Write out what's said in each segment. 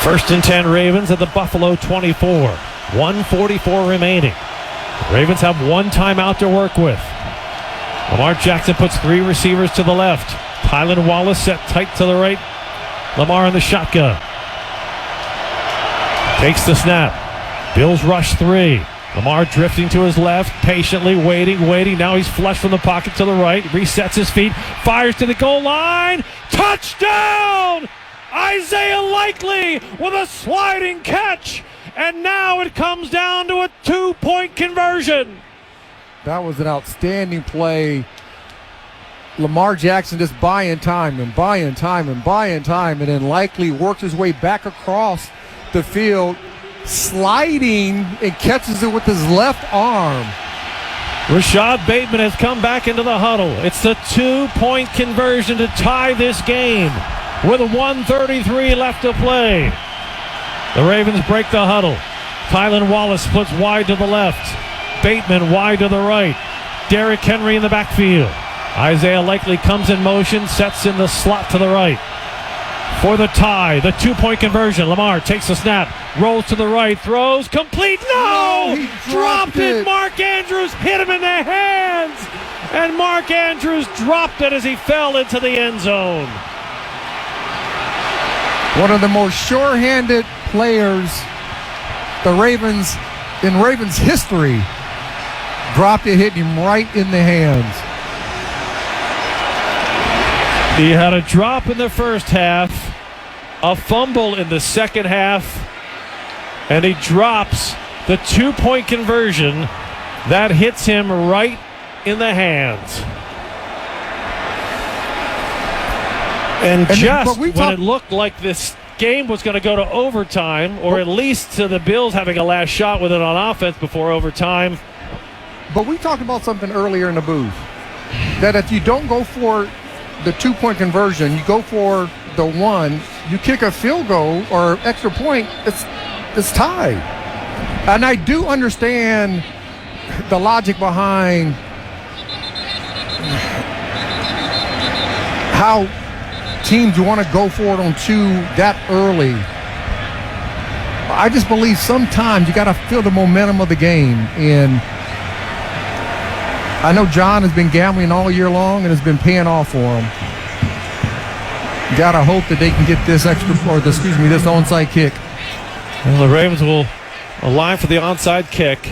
First and 10 Ravens at the Buffalo 24. 1:44 remaining. Ravens have one timeout to work with. Lamar Jackson puts three receivers to the left. Tylan Wallace set tight to the right. Lamar in the shotgun. Takes the snap. Bills rush three. Lamar drifting to his left, patiently waiting. Now he's flush from the pocket to the right. Resets his feet. Fires to the goal line. Touchdown! Isaiah Likely with a sliding catch. And now it comes down to a 2-point conversion. That was an outstanding play. Lamar Jackson just buying time, and then Likely works his way back across the field, sliding and catches it with his left arm. Rashad Bateman has come back into the huddle. It's the 2-point conversion to tie this game with 1:33 left to play. The Ravens break the huddle. Tylan Wallace splits wide to the left. Bateman wide to the right. Derrick Henry in the backfield. Isaiah Likely comes in motion, sets in the slot to the right. For the tie, the 2-point conversion. Lamar takes the snap, rolls to the right, throws, complete. No! He dropped it. Mark Andrews hit him in the hands. And Mark Andrews dropped it as he fell into the end zone. One of the most sure-handed players in Ravens history dropped it, hitting him right in the hands. He had a drop in the first half, a fumble in the second half, and he drops the 2-point conversion that hits him right in the hands. And just when it looked like this game was going to go to overtime, or at least to the Bills having a last shot with it on offense before overtime. But we talked about something earlier in the booth, that if you don't go for the 2-point conversion, you go for the one, you kick a field goal or extra point, it's tied. And I do understand the logic behind how teams want to go for it on two that early. I just believe sometimes you got to feel the momentum of the game. And I know John has been gambling all year long and has been paying off for him. Got to hope that they can get this this onside kick. Well, the Ravens will align for the onside kick.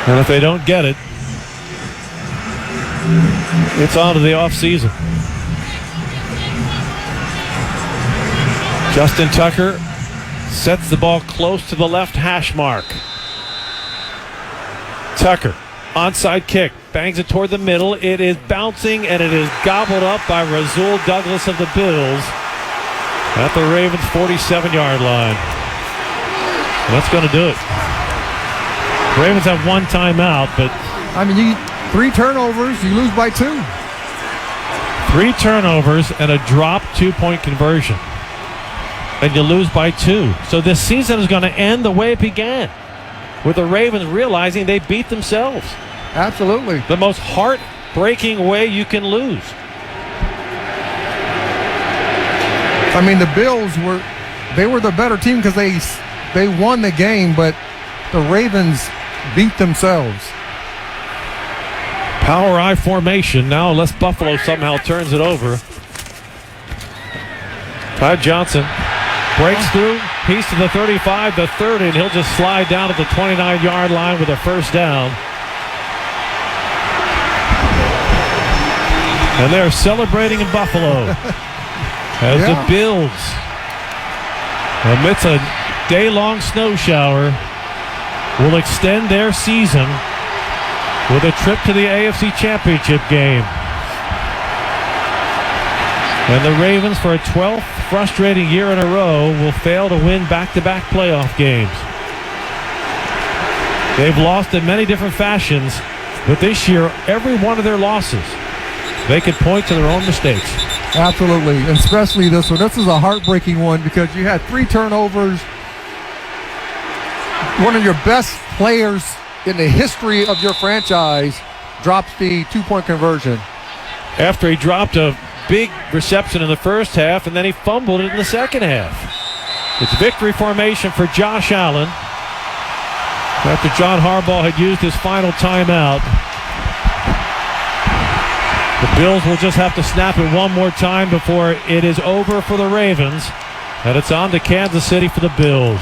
And if they don't get it, it's on to the offseason. Justin Tucker sets the ball close to the left hash mark. Tucker, onside kick, bangs it toward the middle. It is bouncing, and it is gobbled up by Rasul Douglas of the Bills at the Ravens' 47-yard line. That's going to do it. Ravens have one timeout, but... I mean, 3 turnovers, you lose by 2. 3 turnovers and a drop 2-point conversion. And you lose by 2. So this season is going to end the way it began, with the Ravens realizing they beat themselves. Absolutely. The most heartbreaking way you can lose. I mean, the Bills were the better team because they won the game, but the Ravens beat themselves. Power I formation now, unless Buffalo somehow turns it over. Ty Johnson breaks through, piece to the 35, the 30, and he'll just slide down at the 29-yard line with a first down. And they're celebrating in Buffalo as the Bills, amidst a day-long snow shower, will extend their season with a trip to the AFC Championship game. And the Ravens, for a 12th frustrating year in a row, will fail to win back-to-back playoff games. They've lost in many different fashions, but this year, every one of their losses, they could point to their own mistakes. Absolutely, and especially this one. This is a heartbreaking one because you had 3 turnovers. One of your best players in the history of your franchise drops the 2-point conversion. After he dropped a big reception in the first half, and then he fumbled it in the second half. It's victory formation for Josh Allen after John Harbaugh had used his final timeout. The Bills will just have to snap it one more time before it is over for the Ravens, and it's on to Kansas City for the Bills.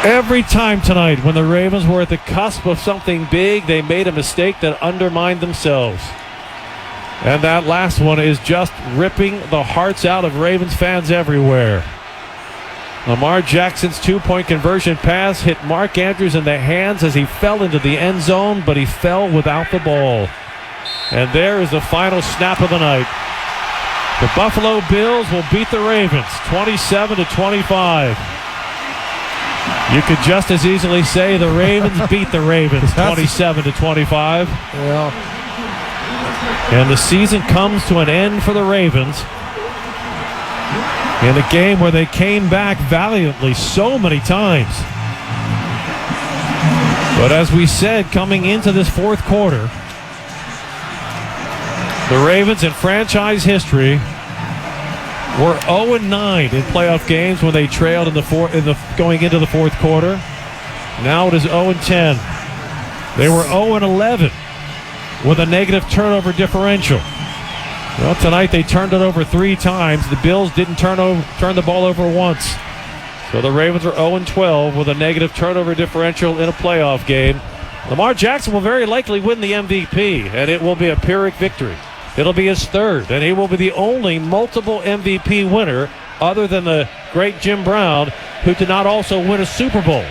Every time tonight when the Ravens were at the cusp of something big, they made a mistake that undermined themselves. And that last one is just ripping the hearts out of Ravens fans everywhere. Lamar Jackson's two-point conversion pass hit Mark Andrews in the hands as he fell into the end zone, but he fell without the ball. And there is the final snap of the night. The Buffalo Bills will beat the Ravens 27-25. You could just as easily say the Ravens beat the Ravens 27-25. Yeah. And the season comes to an end for the Ravens in a game where they came back valiantly so many times. But as we said, coming into this fourth quarter, the Ravens in franchise history were 0-9 in playoff games when they trailed going into the fourth quarter. Now it is 0-10. They were 0-11 with a negative turnover differential. Well, tonight they turned it over 3 times. The Bills didn't turn the ball over once. So the Ravens are 0-12 with a negative turnover differential in a playoff game. Lamar Jackson will very likely win the MVP, and it will be a Pyrrhic victory. It'll be his third, and he will be the only multiple MVP winner other than the great Jim Brown, who did not also win a Super Bowl,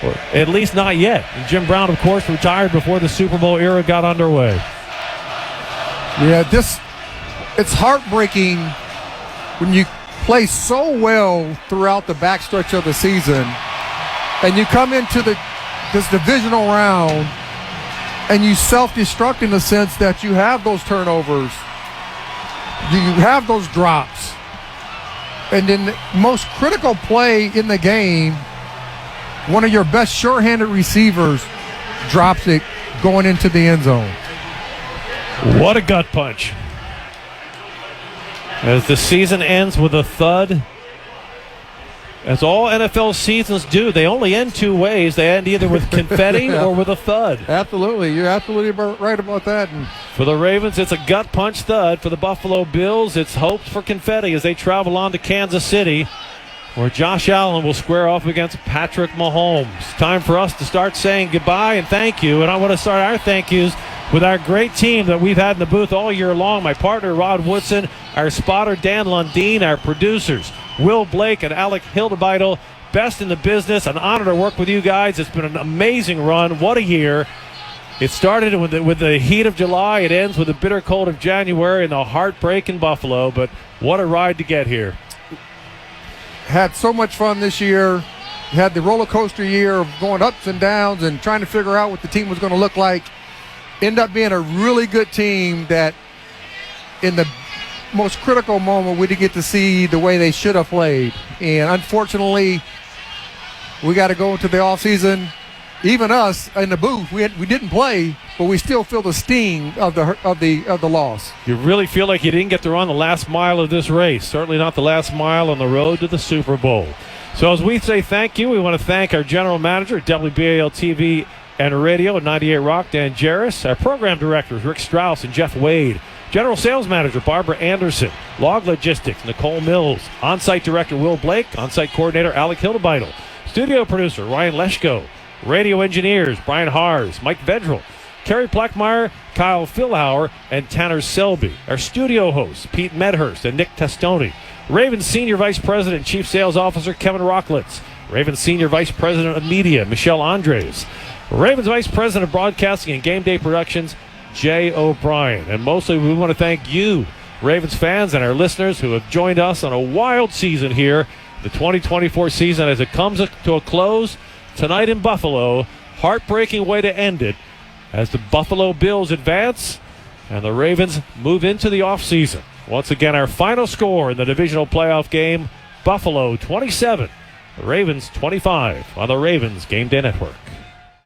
or at least not yet. And Jim Brown, of course, retired before the Super Bowl era got underway. Yeah, it's heartbreaking when you play so well throughout the backstretch of the season, and you come into this divisional round, and you self-destruct in the sense that you have those turnovers, you have those drops, and in the most critical play in the game, one of your best sure-handed receivers drops it going into the end zone. What a gut punch. As the season ends with a thud, as all NFL seasons do, they only end 2 ways. They end either with confetti or with a thud. Absolutely. You're absolutely right about that. And for the Ravens, it's a gut punch thud. For the Buffalo Bills, it's hopes for confetti as they travel on to Kansas City, where Josh Allen will square off against Patrick Mahomes. Time for us to start saying goodbye and thank you. And I want to start our thank yous with our great team that we've had in the booth all year long. My partner, Rod Woodson, our spotter, Dan Lundeen, our producers, Will Blake and Alec Hildebeidel, best in the business. An honor to work with you guys. It's been an amazing run. What a year. It started with the heat of July. It ends with the bitter cold of January and the heartbreak in Buffalo. But what a ride to get here. Had so much fun this year. Had the roller coaster year of going ups and downs and trying to figure out what the team was going to look like. Ended up being a really good team that in the most critical moment we didn't get to see the way they should have played. And unfortunately, we got to go into the offseason. Even us in the booth, we didn't play, but we still feel the sting of the loss. You really feel like you didn't get to run the last mile of this race. Certainly not the last mile on the road to the Super Bowl. So as we say thank you, we want to thank our general manager at WBAL TV and Radio at 98 Rock, Dan Gerry. Our program directors, Rick Strauss and Jeff Wade. General Sales Manager, Barbara Anderson. Log Logistics, Nicole Mills. On-site Director, Will Blake. On-site Coordinator, Alec Hildebeidel. Studio Producer, Ryan Leschko. Radio Engineers, Brian Hars, Mike Vedril. Kerry Plackmeyer, Kyle Philhauer, and Tanner Selby. Our studio hosts, Pete Medhurst and Nick Testoni. Ravens Senior Vice President and Chief Sales Officer, Kevin Rocklitz. Ravens Senior Vice President of Media, Michelle Andres. Ravens Vice President of Broadcasting and Game Day Productions, Jay O'Brien. And mostly we want to thank you, Ravens fans, and our listeners who have joined us on a wild season here, the 2024 season, as it comes to a close tonight in Buffalo. Heartbreaking way to end it as the Buffalo Bills advance and the Ravens move into the offseason. Once again, our final score in the divisional playoff game, Buffalo 27, the Ravens 25 on the Ravens Game Day Network.